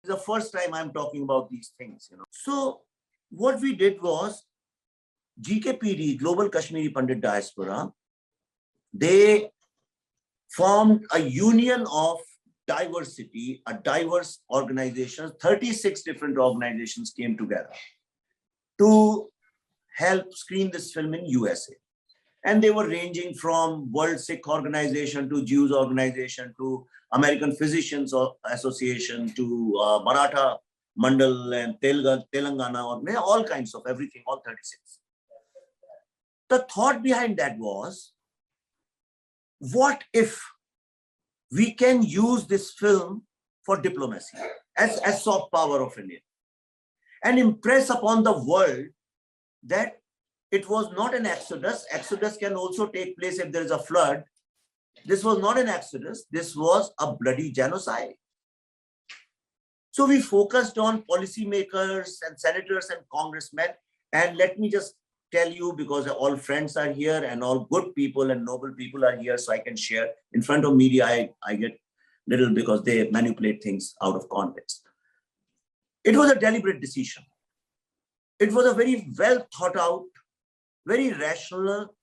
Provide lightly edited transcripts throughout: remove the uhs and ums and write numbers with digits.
the first time I'm talking about these things, you know. So what we did was GKPD, Global Kashmiri Pandit Diaspora, they formed a union of diversity, a diverse organization. 36 different organizations came together to help screen this film in USA. And they were ranging from World Sikh Organization to Jews Organization to American Physicians Association to Maratha Mandal and Telangana, or all kinds of everything, all 36. The thought behind that was, what if we can use this film for diplomacy as soft power of India and impress upon the world that it was not an exodus. Exodus can also take place if there is a flood. This was not an exodus. This was a bloody genocide. So we focused on policymakers and senators and congressmen. And let me just tell you, because all friends are here and all good people and noble people are here, so I can share. In front of media, I get little because they manipulate things out of context. It was a deliberate decision. It was a very well thought out, very rational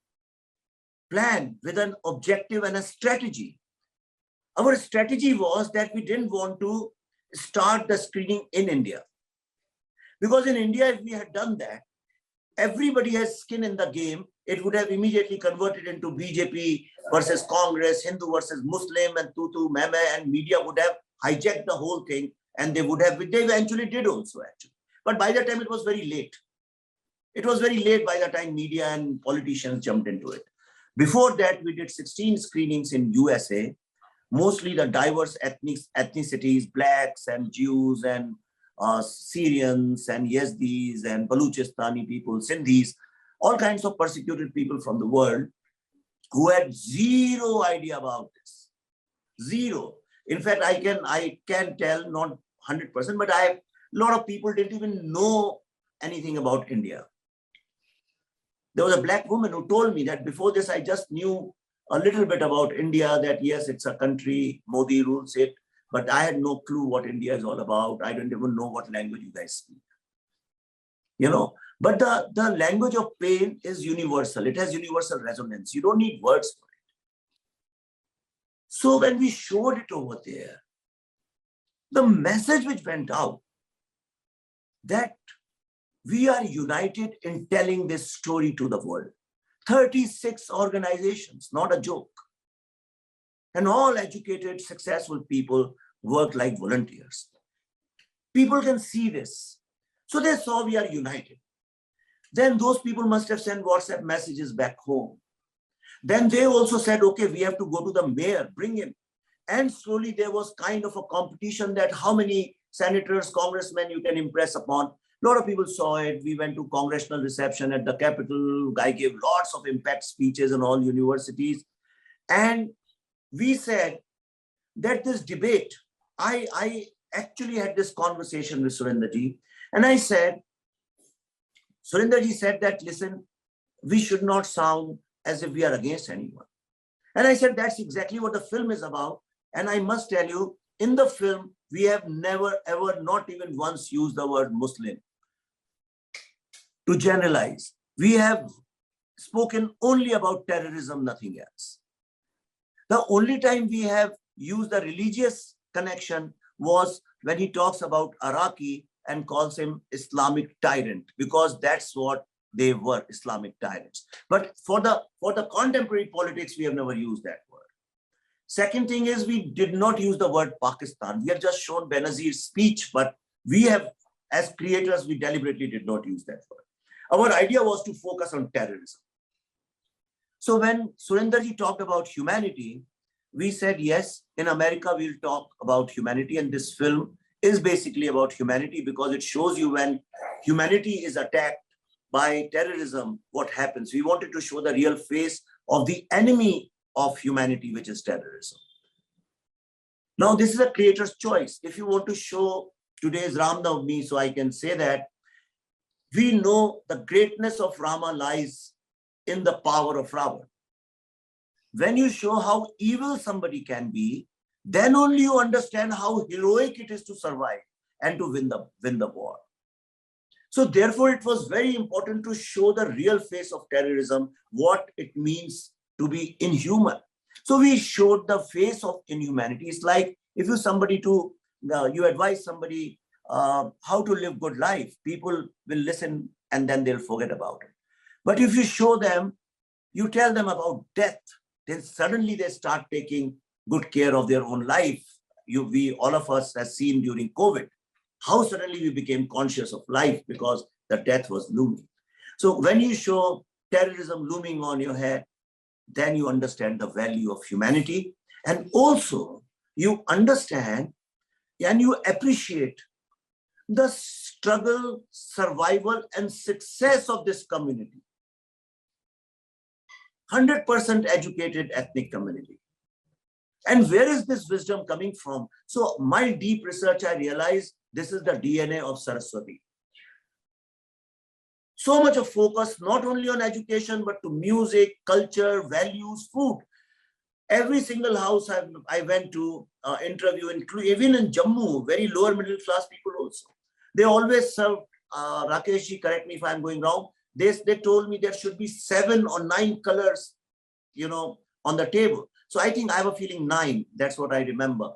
plan with an objective and a strategy. Our strategy was that we didn't want to start the screening in India. Because in India, if we had done that, everybody has skin in the game. It would have immediately converted into BJP versus Congress, Hindu versus Muslim, and tutu, meme, and media would have hijacked the whole thing. And they eventually did also, actually. But by the time it was very late. It was very late by the time media and politicians jumped into it. Before that, we did 16 screenings in USA, mostly the diverse ethnicities, Blacks and Jews and Syrians and Yazidis and Baluchistani people, Sindhis, all kinds of persecuted people from the world who had zero idea about this. Zero. In fact, I can tell, not 100%, but a lot of people didn't even know anything about India. There was a Black woman who told me that before this, I just knew a little bit about India, that yes, it's a country, Modi rules it, but I had no clue what India is all about. I don't even know what language you guys speak. You know, but the language of pain is universal. It has universal resonance. You don't need words for it. So when we showed it over there, the message which went out, that we are united in telling this story to the world. 36 organizations, not a joke. And all educated, successful people work like volunteers. People can see this. So they saw we are united. Then those people must have sent WhatsApp messages back home. Then they also said, okay, we have to go to the mayor, bring him. And slowly there was kind of a competition that how many senators, congressmen you can impress upon. A lot of people saw it. We went to congressional reception at the Capitol. Guy gave lots of impact speeches in all universities. And we said that this debate, I actually had this conversation with Surendraji. And I said, Surendraji said that, listen, we should not sound as if we are against anyone. And I said, that's exactly what the film is about. And I must tell you, in the film, we have never, ever, not even once used the word Muslim to generalize. We have spoken only about terrorism, nothing else. The only time we have used the religious connection was when he talks about Iraqi and calls him Islamic tyrant, because that's what they were, Islamic tyrants. But for the contemporary politics, we have never used that word. Second thing is, we did not use the word Pakistan. We have just shown Benazir's speech, but we have, as creators, we deliberately did not use that word. Our idea was to focus on terrorism. So when Surendraji talked about humanity, we said, yes, in America, we'll talk about humanity. And this film is basically about humanity, because it shows you when humanity is attacked by terrorism, what happens. We wanted to show the real face of the enemy of humanity, which is terrorism. Now, this is a creator's choice. If you want to show today's Ram Navami, so I can say that we know the greatness of Rama lies in the power of Ravan. When you show how evil somebody can be, then only you understand how heroic it is to survive. and to win the war. So therefore, it was very important to show the real face of terrorism, what it means to be inhuman. So we showed the face of inhumanity. It's like if you advise somebody how to live good life, people will listen and then they'll forget about it. But if you show them, you tell them about death, then suddenly they start taking good care of their own life. All of us have seen during COVID, how suddenly we became conscious of life because the death was looming. So when you show terrorism looming on your head, then you understand the value of humanity. And also you understand and you appreciate the struggle, survival, and success of this community. 100% educated ethnic community. And where is this wisdom coming from? So my deep research, I realized this is the DNA of Saraswati. So much of focus, not only on education, but to music, culture, values, food. Every single house I went to interview, even in Jammu, very lower middle class people also. They always serve, Rakesh ji, correct me if I'm going wrong, they told me there should be 7 or 9 colors, on the table. So I think I have a feeling 9, that's what I remember.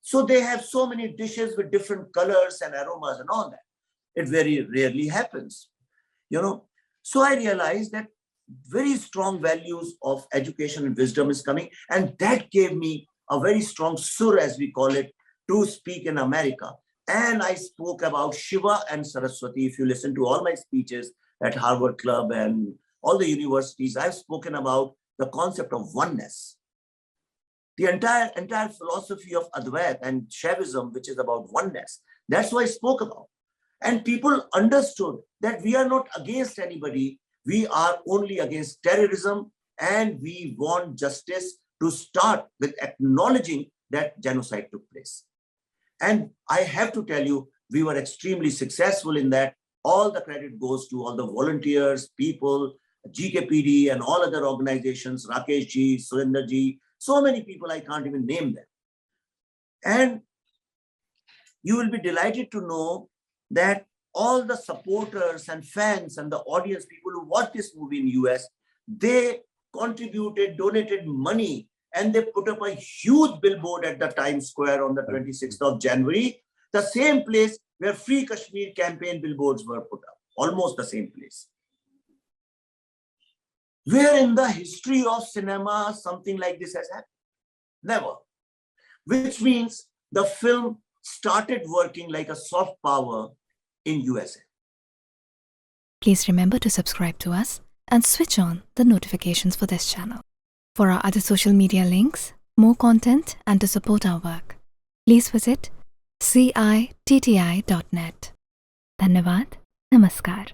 So they have so many dishes with different colors and aromas and all that. It very rarely happens, So I realized that very strong values of education and wisdom is coming. And that gave me a very strong sur, as we call it, to speak in America. And I spoke about Shiva and Saraswati. If you listen to all my speeches at Harvard Club and all the universities, I've spoken about the concept of oneness. The entire philosophy of Advait and Shaivism, which is about oneness, that's what I spoke about. And people understood that we are not against anybody. We are only against terrorism, and we want justice to start with acknowledging that genocide took place. And I have to tell you, we were extremely successful in that. All the credit goes to all the volunteers, people, GKPD and all other organizations, Rakesh ji, Surinder ji, so many people, I can't even name them. And you will be delighted to know that all the supporters and fans and the audience, people who watch this movie in US, they contributed, donated money, and they put up a huge billboard at the Times Square on the 26th of January, the same place where Free Kashmir campaign billboards were put up, almost the same place. Where in the history of cinema something like this has happened? Never. Which means the film started working like a soft power in USA. Please remember to subscribe to us and switch on the notifications for this channel. For our other social media links, more content, and to support our work, please visit citti.net. Dhanyavad. Namaskar.